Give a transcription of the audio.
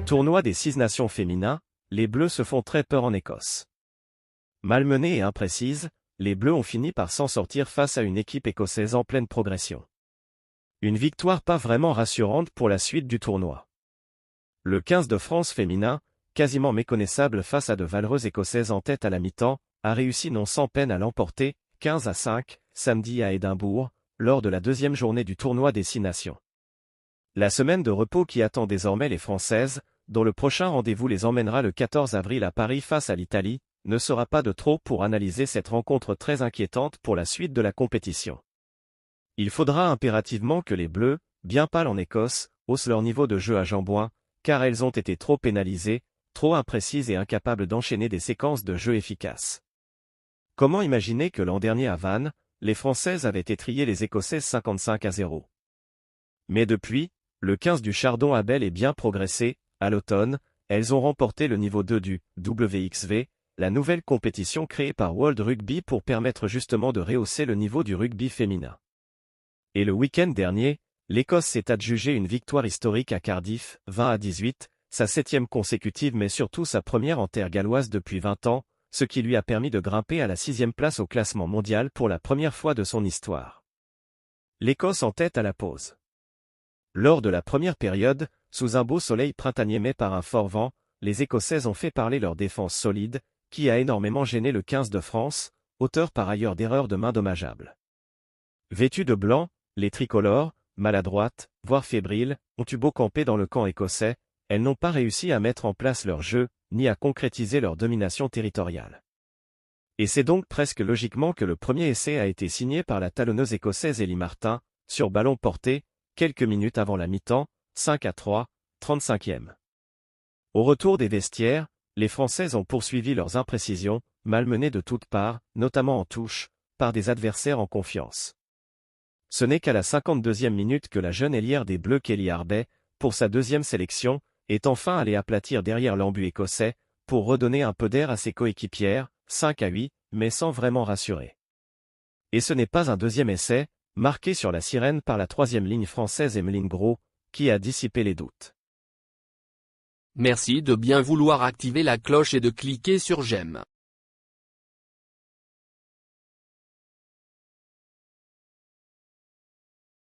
Tournoi des 6 nations féminins, les Bleus se font très peur en Écosse. Malmenée et imprécise, les Bleus ont fini par s'en sortir face à une équipe écossaise en pleine progression. Une victoire pas vraiment rassurante pour la suite du tournoi. Le 15 de France féminin, quasiment méconnaissable face à de valeureuses écossaises en tête à la mi-temps, a réussi non sans peine à l'emporter, 15-5, samedi à Édimbourg, lors de la deuxième journée du tournoi des 6 nations. La semaine de repos qui attend désormais les Françaises, dont le prochain rendez-vous les emmènera le 14 avril à Paris face à l'Italie, ne sera pas de trop pour analyser cette rencontre très inquiétante pour la suite de la compétition. Il faudra impérativement que les Bleus, bien pâles en Écosse, haussent leur niveau de jeu à Jambouin, car elles ont été trop pénalisées, trop imprécises et incapables d'enchaîner des séquences de jeu efficaces. Comment imaginer que l'an dernier à Vannes, les Françaises avaient étrillé les Écossaises 55-0. Mais depuis, le 15 du Chardon a bel et bien progressé. À l'automne, elles ont remporté le niveau 2 du WXV, la nouvelle compétition créée par World Rugby pour permettre justement de rehausser le niveau du rugby féminin. Et le week-end dernier, l'Écosse s'est adjugée une victoire historique à Cardiff, 20-18, sa 7e consécutive mais surtout sa première en terre galloise depuis 20 ans, ce qui lui a permis de grimper à la 6e place au classement mondial pour la première fois de son histoire. L'Écosse en tête à la pause. Lors de la première période, sous un beau soleil printanier mais par un fort vent, les Écossaises ont fait parler leur défense solide, qui a énormément gêné le 15 de France, auteur par ailleurs d'erreurs de main dommageables. Vêtues de blanc, les tricolores, maladroites, voire fébriles, ont eu beau camper dans le camp écossais, elles n'ont pas réussi à mettre en place leur jeu, ni à concrétiser leur domination territoriale. Et c'est donc presque logiquement que le premier essai a été signé par la talonneuse écossaise Ellie Martin, sur ballon porté, quelques minutes avant la mi-temps, 5-3, 35e. Au retour des vestiaires, les Françaises ont poursuivi leurs imprécisions, malmenées de toutes parts, notamment en touche, par des adversaires en confiance. Ce n'est qu'à la 52e minute que la jeune ailière des Bleus Kelly Arbey, pour sa deuxième sélection, est enfin allée aplatir derrière l'embut écossais, pour redonner un peu d'air à ses coéquipières, 5-8, mais sans vraiment rassurer. Et ce n'est pas un deuxième essai, marqué sur la sirène par la 3e ligne française Emmeline Gros, qui a dissipé les doutes. Merci de bien vouloir activer la cloche et de cliquer sur j'aime.